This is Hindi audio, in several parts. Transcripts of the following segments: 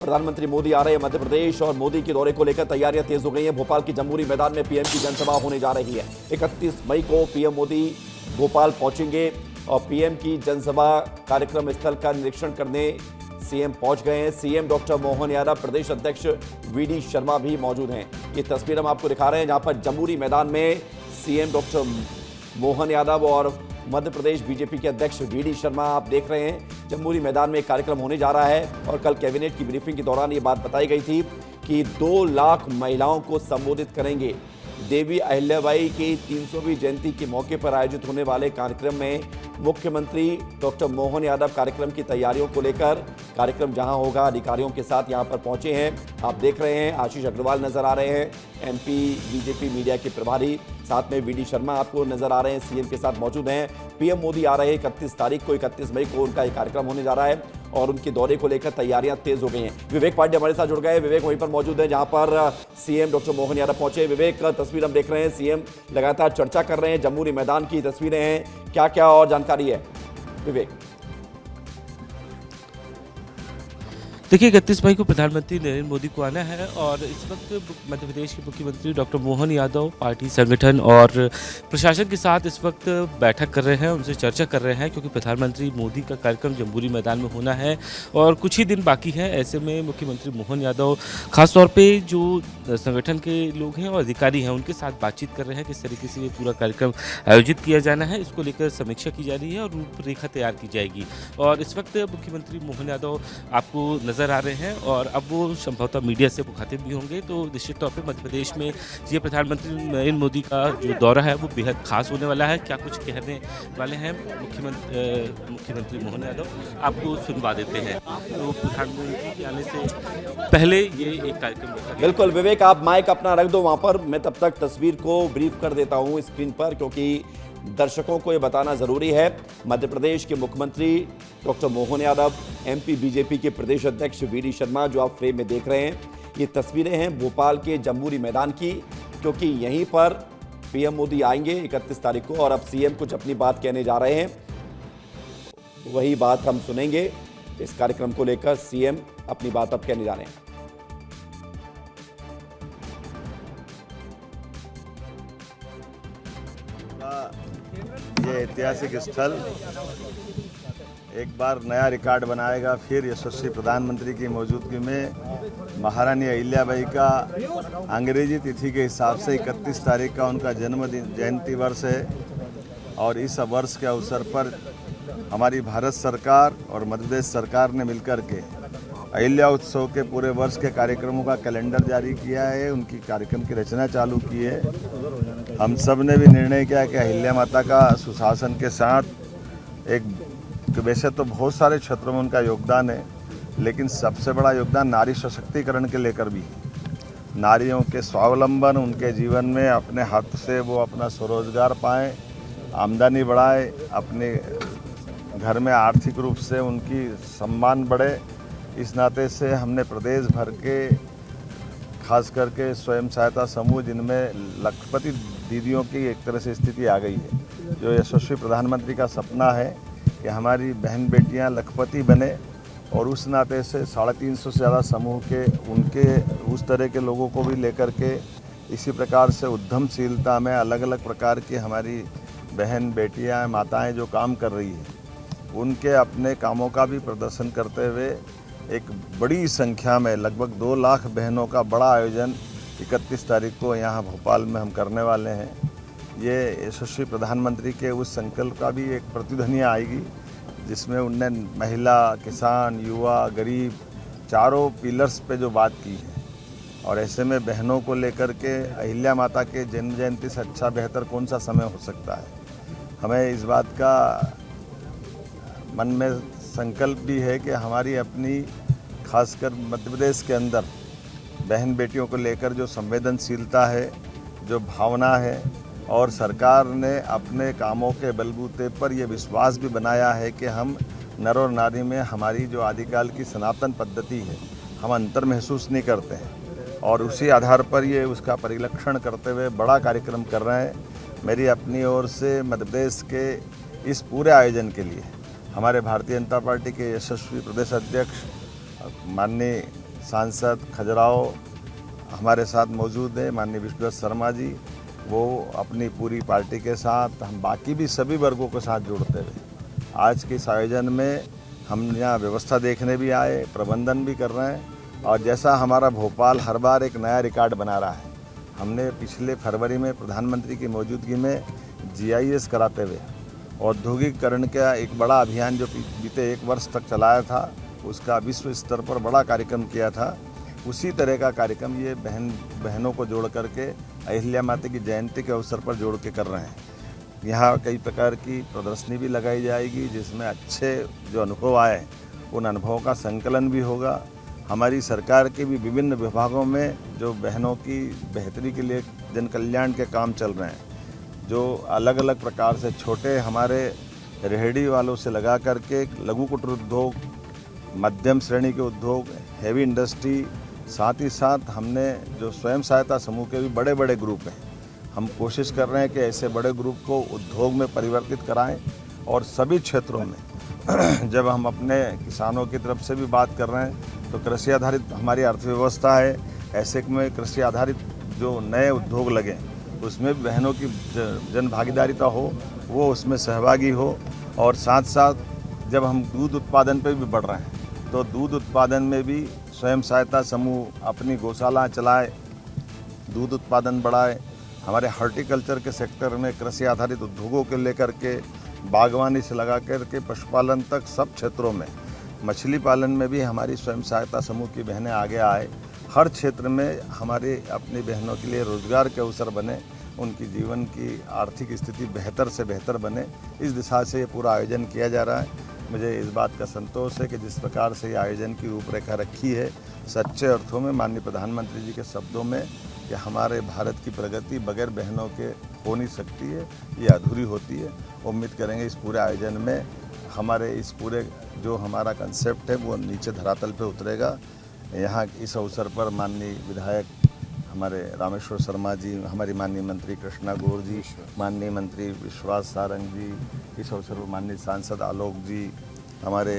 प्रधानमंत्री मोदी आ रहे हैं मध्य प्रदेश और मोदी के दौरे को लेकर तैयारियां तेज हो गई हैं। भोपाल की जमहूरी मैदान में पीएम की जनसभा होने जा रही है। 31 मई को पीएम मोदी भोपाल पहुंचेंगे और पीएम की जनसभा कार्यक्रम स्थल का निरीक्षण करने सीएम पहुंच गए हैं। सीएम डॉक्टर मोहन यादव, प्रदेश अध्यक्ष वीडी शर्मा भी मौजूद हैं। ये तस्वीर हम आपको दिखा रहे हैं जहां पर जमहूरी मैदान में सीएम डॉक्टर मोहन यादव और मध्य प्रदेश बीजेपी के अध्यक्ष वीडी शर्मा आप देख रहे हैं। जमहूरी मैदान में कार्यक्रम होने जा रहा है और कल कैबिनेट की ब्रीफिंग के दौरान ये बात बताई गई थी कि 2 लाख महिलाओं को संबोधित करेंगे। देवी अहिल्याबाई की 300वीं जयंती के मौके पर आयोजित होने वाले कार्यक्रम में मुख्यमंत्री डॉक्टर मोहन यादव कार्यक्रम की तैयारियों को लेकर कार्यक्रम जहां होगा अधिकारियों के साथ यहां पर पहुंचे हैं। आप देख रहे हैं आशीष अग्रवाल नजर आ रहे हैं, एमपी बीजेपी मीडिया के प्रभारी, साथ में वीडी शर्मा आपको नजर आ रहे हैं, सीएम के साथ मौजूद हैं। पीएम मोदी आ रहे हैं 31 तारीख को, 31 मई को उनका ये कार्यक्रम होने जा रहा है और उनके दौरे को लेकर तैयारियां तेज हो गई हैं। विवेक पांडे हमारे साथ जुड़ गए। विवेक वहीं पर मौजूद है जहां पर सीएम डॉक्टर मोहन यादव पहुंचे। विवेक, तस्वीर हम देख रहे हैं, सीएम लगातार चर्चा कर रहे हैं, जमहूरी मैदान की तस्वीरें हैं, क्या क्या और जानकारी है विवेक? देखिए, 31 मई को प्रधानमंत्री नरेंद्र मोदी को आना है और इस वक्त मध्य प्रदेश के मुख्यमंत्री डॉक्टर मोहन यादव पार्टी, संगठन और प्रशासन के साथ इस वक्त बैठक कर रहे हैं, उनसे चर्चा कर रहे हैं, क्योंकि प्रधानमंत्री मोदी का कार्यक्रम जमहूरी मैदान में होना है और कुछ ही दिन बाकी है। ऐसे में मुख्यमंत्री मोहन यादव खासतौर पर जो संगठन के लोग हैं और अधिकारी हैं उनके साथ बातचीत कर रहे हैं, किस तरीके से ये पूरा कार्यक्रम आयोजित किया जाना है, इसको लेकर समीक्षा की जा रही है और रूपरेखा तैयार की जाएगी। और इस वक्त मुख्यमंत्री मोहन यादव आपको नजर आ रहे हैं और अब वो संभवतः मीडिया से मुखातिब भी होंगे। तो निश्चित तौर पे मध्य प्रदेश में ये प्रधानमंत्री नरेंद्र मोदी का जो दौरा है वो बेहद खास होने वाला है। क्या कुछ कहने वाले हैं मुख्यमंत्री मोहन यादव, आपको सुनवा देते हैं। तो प्रधानमंत्री के आने से पहले ये एक कार्यक्रम। बिल्कुल विवेक, आप माइक अपना रख दो वहां पर, मैं तब तक तस्वीर को ब्रीफ कर देता हूं स्क्रीन पर, क्योंकि दर्शकों को ये बताना जरूरी है। मध्य प्रदेश के मुख्यमंत्री doctor Mohan Yadav, MP BJP के प्रदेश अध्यक्ष वीडी शर्मा, जो आप फ्रेम में देख रहे हैं, ये तस्वीरें हैं भोपाल के जमहूरी मैदान की, क्योंकि यहीं पर पीएम मोदी आएंगे 31 तारीख को और अब सीएम कुछ अपनी बात कहने जा रहे हैं। वही बात हम सुनेंगे। इस कार्यक्रम को लेकर सीएम अपनी बात अब कहने जा रहे हैं। ये ऐतिहासिक स्थल एक बार नया रिकॉर्ड बनाएगा। फिर यशस्वी प्रधानमंत्री की मौजूदगी में महारानी अहिल्याबाई का अंग्रेजी तिथि के हिसाब से 31 तारीख का उनका जन्मदिन जयंती वर्ष है और इस वर्ष के अवसर पर हमारी भारत सरकार और मध्य प्रदेश सरकार ने मिलकर के अहिल्या उत्सव के पूरे वर्ष के कार्यक्रमों का कैलेंडर जारी किया है, उनकी कार्यक्रम की रचना चालू की है। हम सब ने भी निर्णय किया कि अहिल्या माता का सुशासन के साथ एक, वैसे तो बहुत सारे क्षेत्रों में उनका योगदान है, लेकिन सबसे बड़ा योगदान नारी सशक्तिकरण के लेकर भी है। नारियों के स्वावलंबन, उनके जीवन में अपने हाथ से वो अपना स्वरोजगार पाएँ, आमदनी बढ़ाए, अपने घर में आर्थिक रूप से उनकी सम्मान बढ़े। इस नाते से हमने प्रदेश भर के खास करके स्वयं सहायता समूह, जिनमें लखपति दीदियों की एक तरह से स्थिति आ गई है, जो यशस्वी प्रधानमंत्री का सपना है कि हमारी बहन बेटियां लखपति बने, और उस नाते से 350 से ज़्यादा समूह के उनके उस तरह के लोगों को भी लेकर के इसी प्रकार से उद्यमशीलता में अलग अलग प्रकार की हमारी बहन बेटियां माताएं जो काम कर रही हैं, उनके अपने कामों का भी प्रदर्शन करते हुए एक बड़ी संख्या में लगभग 2 लाख बहनों का बड़ा आयोजन 31 तारीख को यहाँ भोपाल में हम करने वाले हैं। ये यशस्वी प्रधानमंत्री के उस संकल्प का भी एक प्रतिध्वनि आएगी, जिसमें उनने महिला, किसान, युवा, गरीब चारों पिलर्स पे जो बात की है। और ऐसे में बहनों को लेकर के अहिल्या माता के जन्म जयंती से अच्छा बेहतर कौन सा समय हो सकता है। हमें इस बात का मन में संकल्प भी है कि हमारी अपनी खासकर मध्य प्रदेश के अंदर बहन बेटियों को लेकर जो संवेदनशीलता है, जो भावना है, और सरकार ने अपने कामों के बलबूते पर यह विश्वास भी बनाया है कि हम नर और नारी में हमारी जो आदिकाल की सनातन पद्धति है, हम अंतर महसूस नहीं करते हैं, और उसी आधार पर ये उसका परिलक्षण करते हुए बड़ा कार्यक्रम कर रहे हैं। मेरी अपनी ओर से मध्य प्रदेश के इस पूरे आयोजन के लिए हमारे भारतीय जनता पार्टी के यशस्वी प्रदेश अध्यक्ष माननीय सांसद खजुराहो हमारे साथ मौजूद है, माननीय विश्वनाथ शर्मा जी, वो अपनी पूरी पार्टी के साथ, हम बाकी भी सभी वर्गों के साथ जुड़ते हुए आज के इस आयोजन में हम यहाँ व्यवस्था देखने भी आए, प्रबंधन भी कर रहे हैं। और जैसा हमारा भोपाल हर बार एक नया रिकॉर्ड बना रहा है, हमने पिछले फरवरी में प्रधानमंत्री की मौजूदगी में GIS कराते हुए औद्योगिकरण का एक बड़ा अभियान जो बीते 1 वर्ष तक चलाया था, उसका विश्व स्तर पर बड़ा कार्यक्रम किया था। उसी तरह का कार्यक्रम ये बहनों को जोड़ करके अहिल्या माता की जयंती के अवसर पर जोड़ के कर रहे हैं। यहाँ कई प्रकार की प्रदर्शनी भी लगाई जाएगी, जिसमें अच्छे जो अनुभव आए उन अनुभवों का संकलन भी होगा। हमारी सरकार के भी विभिन्न विभागों में जो बहनों की बेहतरी के लिए जन कल्याण के काम चल रहे हैं, जो अलग अलग प्रकार से छोटे हमारे रेहड़ी वालों से लगा करके लघु कुटीर उद्योग, मध्यम श्रेणी के उद्योग, हैवी इंडस्ट्री, साथ ही साथ हमने जो स्वयं सहायता समूह के भी बड़े बड़े ग्रुप हैं, हम कोशिश कर रहे हैं कि ऐसे बड़े ग्रुप को उद्योग में परिवर्तित कराएं। और सभी क्षेत्रों में जब हम अपने किसानों की तरफ से भी बात कर रहे हैं तो कृषि आधारित हमारी अर्थव्यवस्था है, ऐसे में कृषि आधारित जो नए उद्योग लगें उसमें भी बहनों की जन भागीदारिता हो, वो उसमें सहभागी हो। और साथ साथ जब हम दूध उत्पादन पे भी बढ़ रहे हैं तो दूध उत्पादन में भी स्वयं सहायता समूह अपनी गौशाला चलाए, दूध उत्पादन बढ़ाए। हमारे हॉर्टिकल्चर के सेक्टर में कृषि आधारित उद्योगों के लेकर के बागवानी से लगा कर के पशुपालन तक सब क्षेत्रों में, मछली पालन में भी हमारी स्वयं सहायता समूह की बहनें आगे आए। हर क्षेत्र में हमारी अपनी बहनों के लिए रोजगार के अवसर बने, उनकी जीवन की आर्थिक स्थिति बेहतर से बेहतर बने, इस दिशा से ये पूरा आयोजन किया जा रहा है। मुझे इस बात का संतोष है कि जिस प्रकार से ये आयोजन की रूपरेखा रखी है, सच्चे अर्थों में माननीय प्रधानमंत्री जी के शब्दों में कि हमारे भारत की प्रगति बगैर बहनों के हो नहीं सकती है, ये अधूरी होती है। उम्मीद करेंगे इस पूरे आयोजन में हमारे इस पूरे जो हमारा कंसेप्ट है वो नीचे धरातल पे उतरेगा। यहाँ इस अवसर पर माननीय विधायक हमारे रामेश्वर शर्मा जी, हमारी माननीय मंत्री कृष्णा गौर जी, माननीय मंत्री विश्वास सारंग जी, इस अवसर पर माननीय सांसद आलोक जी, हमारे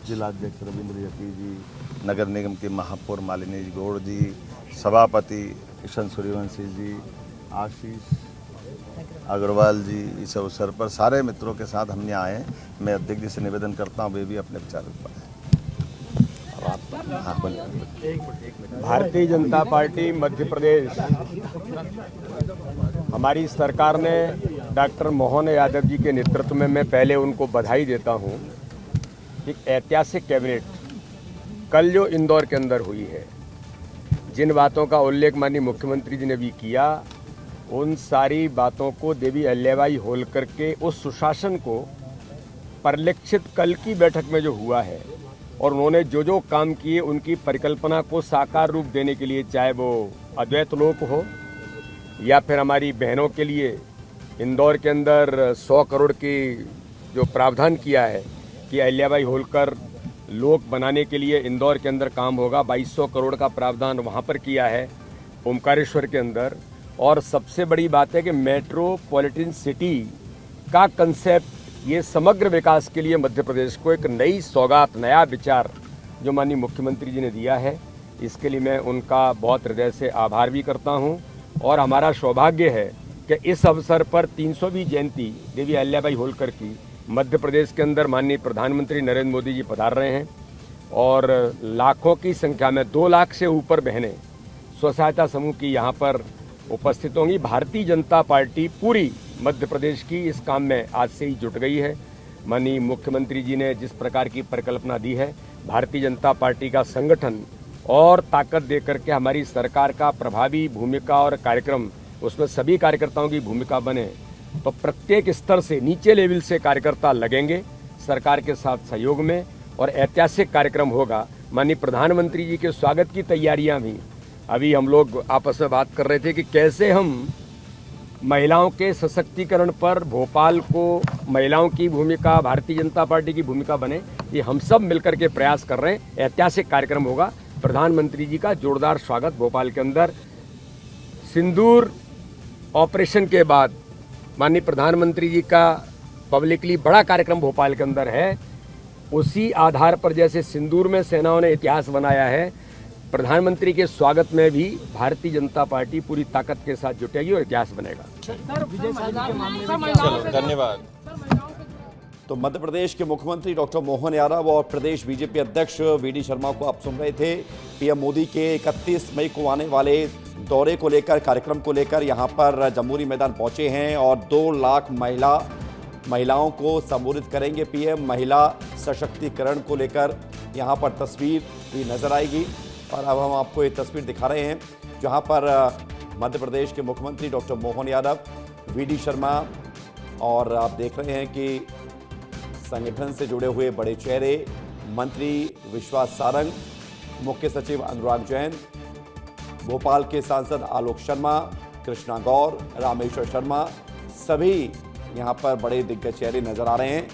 जिलाध्यक्ष रविंद्र यती जी, नगर निगम के महापौर मालिनी गौड़ जी, सभापति किशन सूर्यवंशी जी, आशीष अग्रवाल जी, इस अवसर पर सारे मित्रों के साथ हम यहाँ आए। मैं अध्यक्ष जी से निवेदन करता हूँ वे भी अपने विचार रखें। भारतीय जनता पार्टी मध्य प्रदेश, हमारी सरकार ने डॉक्टर मोहन यादव जी के नेतृत्व में मैं पहले उनको बधाई देता हूं। एक ऐतिहासिक कैबिनेट कल जो इंदौर के अंदर हुई है, जिन बातों का उल्लेख माननीय मुख्यमंत्री जी ने भी किया, उन सारी बातों को देवी अहिल्याबाई होलकर के उस सुशासन को परिलक्षित कल की बैठक में जो हुआ है और उन्होंने जो जो काम किए उनकी परिकल्पना को साकार रूप देने के लिए, चाहे वो अद्वैत लोक हो या फिर हमारी बहनों के लिए इंदौर के अंदर 100 करोड़ की जो प्रावधान किया है कि अहिल्याबाई होलकर लोक बनाने के लिए इंदौर के अंदर काम होगा, 2200 करोड़ का प्रावधान वहाँ पर किया है ओमकारेश्वर के अंदर। और सबसे बड़ी बात है कि मेट्रोपॉलिटन सिटी का कंसेप्ट, ये समग्र विकास के लिए मध्य प्रदेश को एक नई सौगात, नया विचार जो माननीय मुख्यमंत्री जी ने दिया है, इसके लिए मैं उनका बहुत हृदय से आभार भी करता हूं। और हमारा सौभाग्य है कि इस अवसर पर 300वीं जयंती देवी अहिल्याबाई होलकर की मध्य प्रदेश के अंदर माननीय प्रधानमंत्री नरेंद्र मोदी जी पधार रहे हैं और लाखों की संख्या में 2 लाख से ऊपर बहनें स्व सहायता समूह की यहाँ पर उपस्थित होंगी। भारतीय जनता पार्टी पूरी मध्य प्रदेश की इस काम में आज से ही जुट गई है। माननीय मुख्यमंत्री जी ने जिस प्रकार की परिकल्पना दी है, भारतीय जनता पार्टी का संगठन और ताकत देकर के हमारी सरकार का प्रभावी भूमिका और कार्यक्रम, उसमें सभी कार्यकर्ताओं की भूमिका बने, तो प्रत्येक स्तर से, नीचे लेवल से कार्यकर्ता लगेंगे सरकार के साथ सहयोग में और ऐतिहासिक कार्यक्रम होगा। माननीय प्रधानमंत्री जी के स्वागत की तैयारियां भी अभी हम लोग आपस में बात कर रहे थे कि कैसे हम महिलाओं के सशक्तिकरण पर भोपाल को महिलाओं की भूमिका, भारतीय जनता पार्टी की भूमिका बने, ये हम सब मिलकर के प्रयास कर रहे हैं। ऐतिहासिक कार्यक्रम होगा, प्रधानमंत्री जी का जोरदार स्वागत भोपाल के अंदर। सिंदूर ऑपरेशन के बाद माननीय प्रधानमंत्री जी का पब्लिकली बड़ा कार्यक्रम भोपाल के अंदर है। उसी आधार पर जैसे सिंदूर में सेनाओं ने इतिहास बनाया है, प्रधानमंत्री के स्वागत में भी भारतीय जनता पार्टी पूरी ताकत के साथ जुटेगी और इतिहास बनेगा। चलो धन्यवाद। तो मध्य प्रदेश के मुख्यमंत्री डॉक्टर मोहन यादव और प्रदेश बीजेपी अध्यक्ष वीडी शर्मा को आप सुन रहे थे। पीएम मोदी के 31 मई को आने वाले दौरे को लेकर, कार्यक्रम को लेकर यहां पर जमहूरी मैदान पहुंचे हैं और 2 लाख महिलाओं को संबोधित करेंगे पीएम। महिला सशक्तिकरण को लेकर यहां पर तस्वीर भी नजर आएगी और अब हम आपको ये तस्वीर दिखा रहे हैं जहां पर मध्य प्रदेश के मुख्यमंत्री डॉक्टर मोहन यादव, वीडी शर्मा और आप देख रहे हैं कि संगठन से जुड़े हुए बड़े चेहरे, मंत्री विश्वास सारंग, मुख्य सचिव अनुराग जैन, भोपाल के सांसद आलोक शर्मा, कृष्णा गौर, रामेश्वर शर्मा, सभी यहां पर बड़े दिग्गज चेहरे नजर आ रहे हैं।